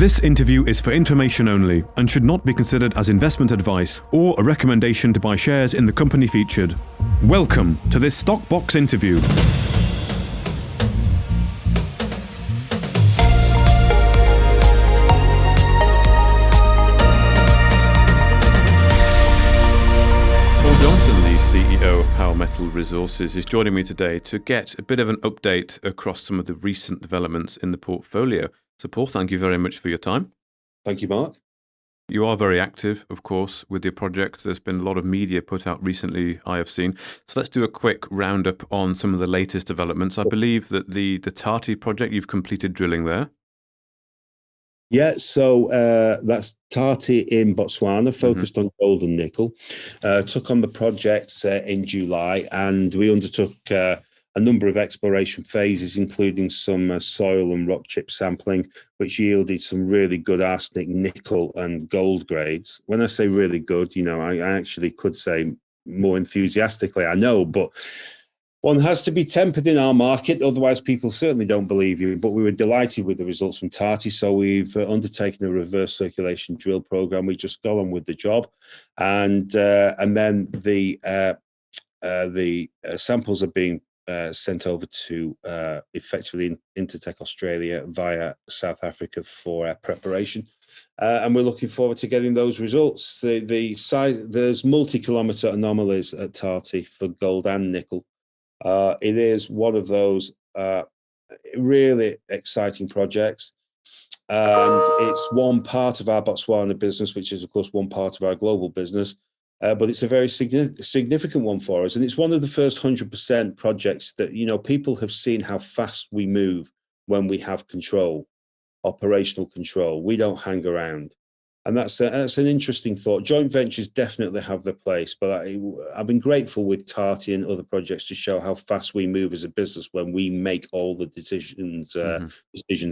This interview is for information only and should not be considered as investment advice or a recommendation to buy shares in the company featured. Welcome to this Stock Box interview. CEO of Power Metal Resources is joining me today to get a bit of an update across some of the recent developments in the portfolio. So Paul, thank you very much for your time. Thank you, Mark. You are very active, of course, with your projects. There's been a lot of media put out recently, I have seen. So let's do a quick roundup on some of the latest developments. I believe that the Tait project, you've completed drilling there. Yeah, so that's Tait in Botswana, focused on gold and nickel. Took on the project in July, and we undertook a number of exploration phases, including some soil and rock chip sampling, which yielded some really good arsenic, nickel, and gold grades. When I say really good, I actually could say more enthusiastically, I know, but one has to be tempered in our market, otherwise people certainly don't believe you. But we were delighted with the results from Tait, so we've undertaken a reverse circulation drill program. We just got on with the job, and then the samples are being sent over to effectively Intertek Australia via South Africa for preparation. And we're looking forward to getting those results. The size, there's multi-kilometre anomalies at Tait for gold and nickel. It is one of those really exciting projects, and it's one part of our Botswana business, which is, of course, one part of our global business, but it's a very significant one for us, and it's one of the first 100% projects that, people have seen how fast we move when we have control, operational control. We don't hang around. And that's an interesting thought. Joint ventures definitely have their place, but I've been grateful with Tait and other projects to show how fast we move as a business when we make all the decisions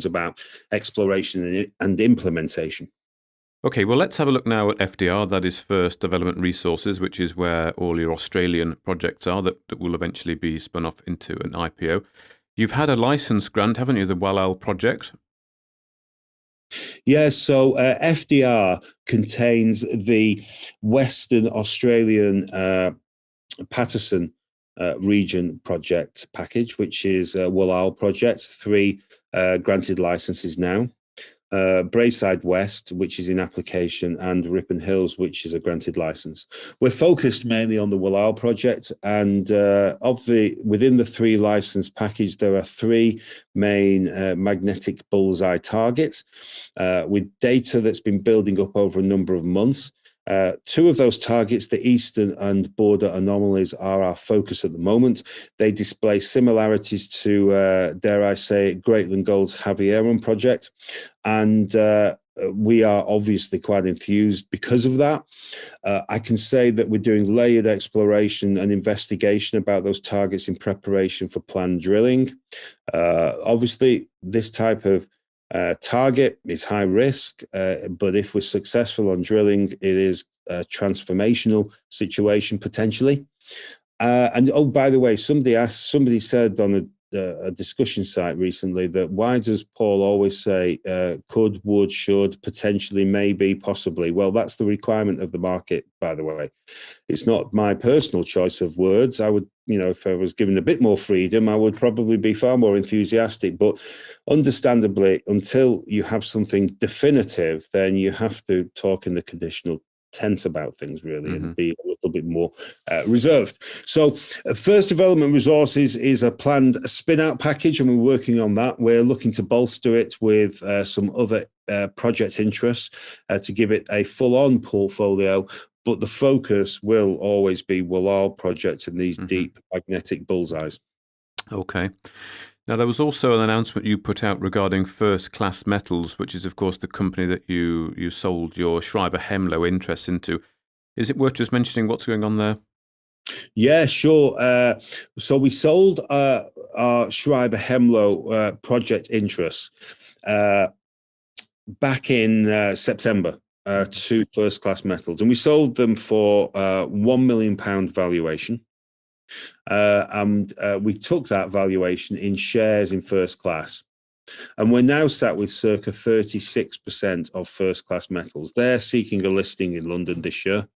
about exploration and implementation. Okay, well, let's have a look now at FDR, that is First Development Resources, which is where all your Australian projects are that will eventually be spun off into an IPO. You've had a license grant, haven't you, the Walal project? Yeah, so FDR contains the Western Australian Patterson region project package, which is Walal project, 3 granted licenses now. Braeside West, which is in application, and Ripon Hills, which is a granted license. We're focused mainly on the Walal project, and within the 3 license package, there are 3 main magnetic bullseye targets with data that's been building up over a number of months. 2 of those targets, the eastern and border anomalies, are our focus at the moment. They display similarities to, dare I say, Greatland Gold's Javieron project. And we are obviously quite enthused because of that. I can say that we're doing layered exploration and investigation about those targets in preparation for planned drilling. Obviously, this type of target is high risk, but if we're successful on drilling, it is a transformational situation potentially. And oh, by the way, somebody said on a discussion site recently that why does Paul always say could, would, should, potentially, maybe, possibly? Well, that's the requirement of the market, by the way. It's not my personal choice of words. I would, if I was given a bit more freedom, I would probably be far more enthusiastic. But understandably, until you have something definitive, then you have to talk in the conditional tense about things, really, and be a little bit more reserved. So First Development Resources is a planned spin-out package, and we're working on that. We're looking to bolster it with some other project interests to give it a full-on portfolio, but the focus will always be Walal project and these deep magnetic bullseyes. Okay. Now, there was also an announcement you put out regarding First Class Metals, which is, of course, the company that you sold your Schreiber Hemlo interests into. Is it worth just mentioning what's going on there? Yeah, sure. So we sold our Schreiber Hemlo project interests back in September to First Class Metals, and we sold them for £1 million valuation. And we took that valuation in shares in First Class. And we're now sat with circa 36% of first-class metals. They're seeking a listing in London this year.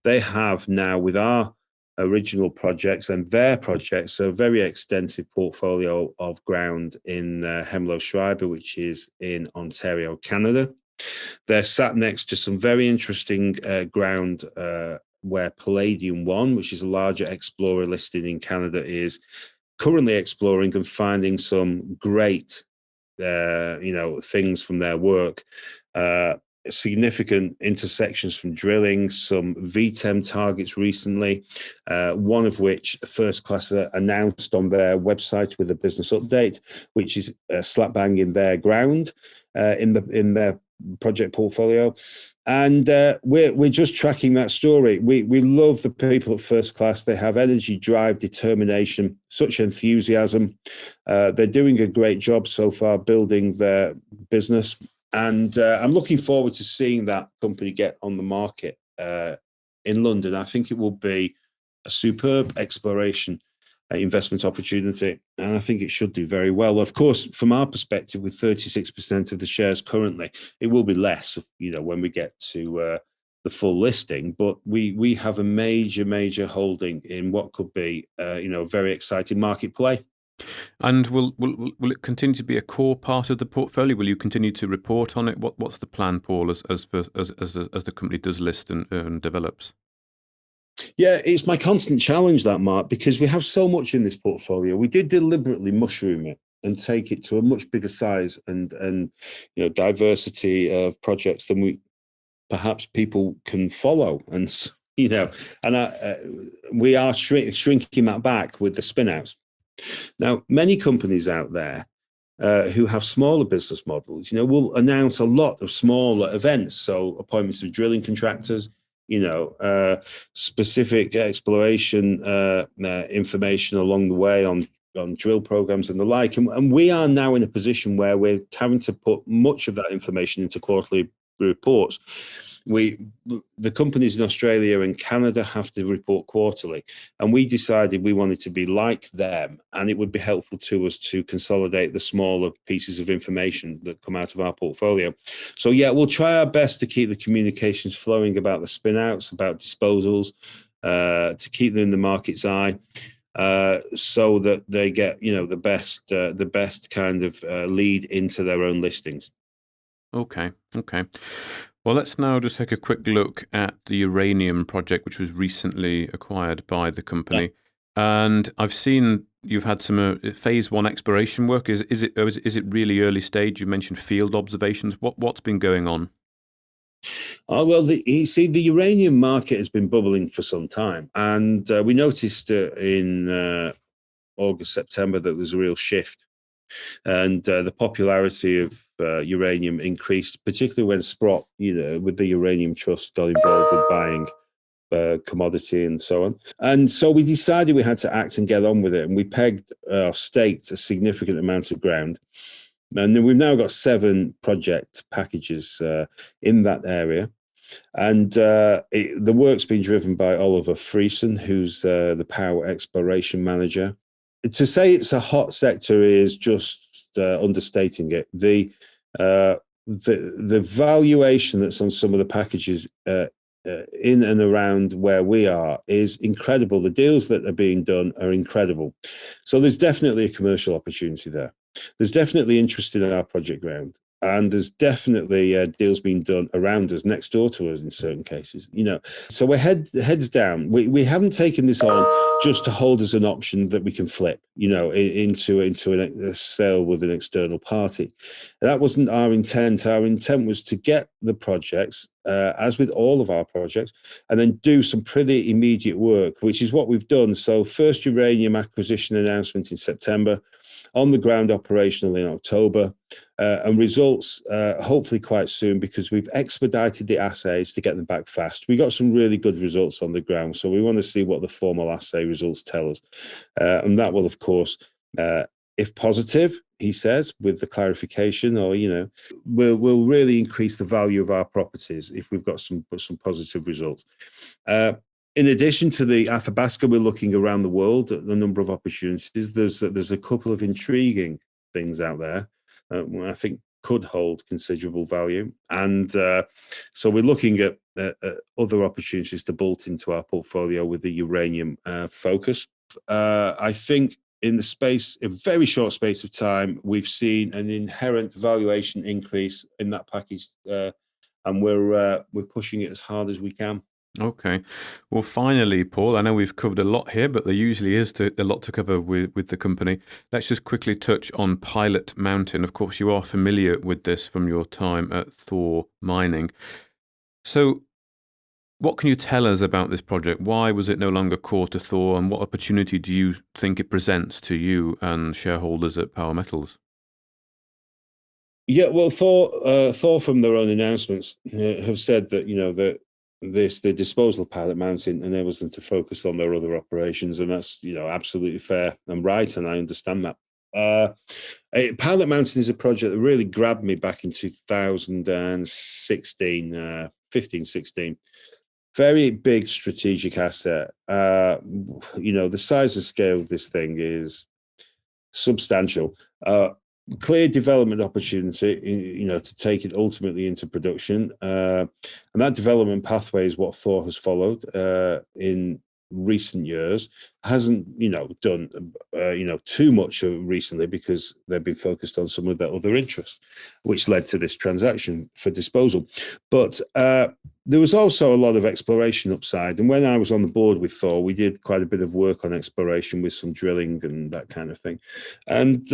They have now, with our original projects and their projects, a very extensive portfolio of ground in Hemlo Schreiber, which is in Ontario, Canada. They're sat next to some very interesting ground where Palladium 1, which is a larger explorer listed in Canada, is currently exploring and finding some great things from their work. Significant intersections from drilling, some VTEM targets recently, one of which First Class announced on their website with a business update, which is slap bang in their ground in their project portfolio. And we're just tracking that story. We love the people at First Class. They have energy, drive, determination, such enthusiasm. They're doing a great job so far building their business. And I'm looking forward to seeing that company get on the market in London. I think it will be a superb exploration investment opportunity, and I think it should do very well. Of course, from our perspective, with 36% of the shares currently, it will be less, when we get to the full listing. But we have a major holding in what could be, a very exciting market play. And will it continue to be a core part of the portfolio? Will you continue to report on it? What's the plan, Paul, as the company does list and develops? Yeah, it's my constant challenge, that, Mark, because we have so much in this portfolio. We did deliberately mushroom it and take it to a much bigger size and diversity of projects than we perhaps people can follow. And we are shrinking that back with the spinouts. Now, many companies out there who have smaller business models, will announce a lot of smaller events. So appointments of drilling contractors, specific exploration information along the way on drill programs and the like. And we are now in a position where we're having to put much of that information into quarterly reports. The companies in Australia and Canada have to report quarterly, and we decided we wanted to be like them, and it would be helpful to us to consolidate the smaller pieces of information that come out of our portfolio. So yeah, we'll try our best to keep the communications flowing about the spinouts, about disposals, to keep them in the market's eye, so that they get the best kind of lead into their own listings. Okay. Well, let's now just take a quick look at the Uranium project, which was recently acquired by the company. Yeah. And I've seen you've had some phase 1 exploration work. Is it really early stage? You mentioned field observations. What's been going on? Oh, well, the uranium market has been bubbling for some time. And we noticed in August, September, that there's a real shift. And the popularity of uranium increased, particularly when Sprott, with the Uranium Trust, got involved with buying commodity and so on. And so we decided we had to act and get on with it. And we staked a significant amount of ground. And then we've now got 7 project packages in that area. And the work's been driven by Oliver Friesen, who's the Power Exploration Manager. To say it's a hot sector is just understating it. The valuation that's on some of the packages in and around where we are is incredible. The deals that are being done are incredible. So there's definitely a commercial opportunity there. There's definitely interest in our project ground. And there's definitely deals being done around us, next door to us in certain cases, So we're heads down. We haven't taken this on just to hold as an option that we can flip, into a sale with an external party. That wasn't our intent. Our intent was to get the projects, as with all of our projects, and then do some pretty immediate work, which is what we've done. So first uranium acquisition announcement in September, on the ground operational in October, and results hopefully quite soon, because we've expedited the assays to get them back fast. We got some really good results on the ground, so we want to see what the formal assay results tell us. And that will, of course, if positive, he says, with the clarification, or, will really increase the value of our properties if we've got some positive results. In addition to the Athabasca, we're looking around the world at the number of opportunities. There's a couple of intriguing things out there I think could hold considerable value. And so we're looking at other opportunities to bolt into our portfolio with the uranium focus. I think in a very short space of time, we've seen an inherent valuation increase in that package, and we're pushing it as hard as we can. Okay. Well, finally, Paul, I know we've covered a lot here, but there usually is a lot to cover with the company. Let's just quickly touch on Pilot Mountain. Of course, you are familiar with this from your time at Thor Mining. So what can you tell us about this project? Why was it no longer core to Thor, and what opportunity do you think it presents to you and shareholders at Power Metals? Yeah, well, Thor from their own announcements have said that, that the disposal of Pilot Mountain enables them to focus on their other operations, and that's absolutely fair and right, and I understand that. Pilot Mountain is a project that really grabbed me back in 2016, 15, 16. Very big strategic asset. The size and scale of this thing is substantial. Clear development opportunity, to take it ultimately into production. And that development pathway is what Thor has followed in recent years. Hasn't, done, too much recently because they've been focused on some of their other interests, which led to this transaction for disposal. But there was also a lot of exploration upside. And when I was on the board with Thor, we did quite a bit of work on exploration with some drilling and that kind of thing. And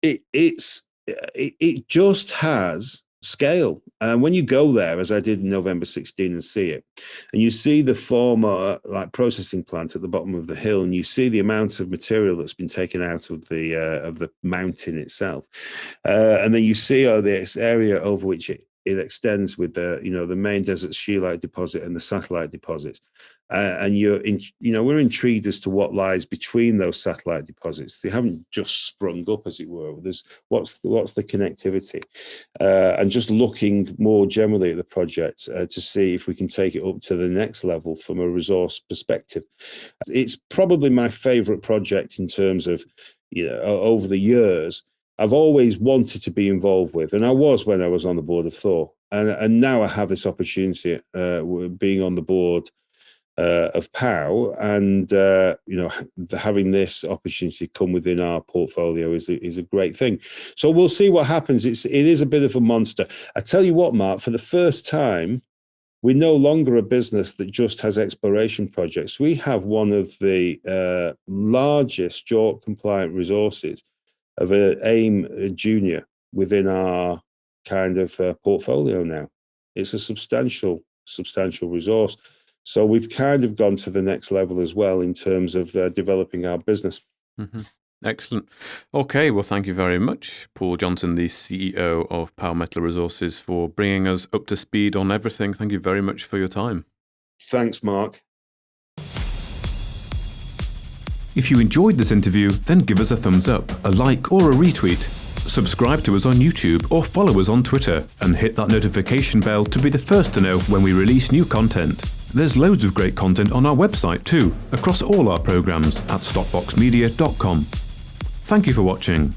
it just has scale. And when you go there, as I did in November 16, and see it, and you see the former processing plant at the bottom of the hill, and you see the amount of material that's been taken out of the mountain itself, and then you see this area over which it extends with the main desert scheelite deposit and the satellite deposits, and we're intrigued as to what lies between those satellite deposits. They haven't just sprung up, as it were. There's what's the connectivity, and just looking more generally at the project to see if we can take it up to the next level from a resource perspective. It's probably my favorite project in terms of over the years. I've always wanted to be involved with, and I was when I was on the board of Thor, and now I have this opportunity being on the board of POW, and having this opportunity come within our portfolio is a great thing. So we'll see what happens. It is a bit of a monster. I tell you what, Mark, for the first time, we're no longer a business that just has exploration projects. We have one of the largest JORC compliant resources of an AIM junior within our kind of portfolio now. It's a substantial resource. So we've kind of gone to the next level as well in terms of developing our business. Mm-hmm. Excellent. Okay, well, thank you very much, Paul Johnson, the CEO of Power Metal Resources, for bringing us up to speed on everything. Thank you very much for your time. Thanks, Mark. If you enjoyed this interview, then give us a thumbs up, a like or a retweet. Subscribe to us on YouTube or follow us on Twitter and hit that notification bell to be the first to know when we release new content. There's loads of great content on our website too, across all our programs at stopboxmedia.com. Thank you for watching.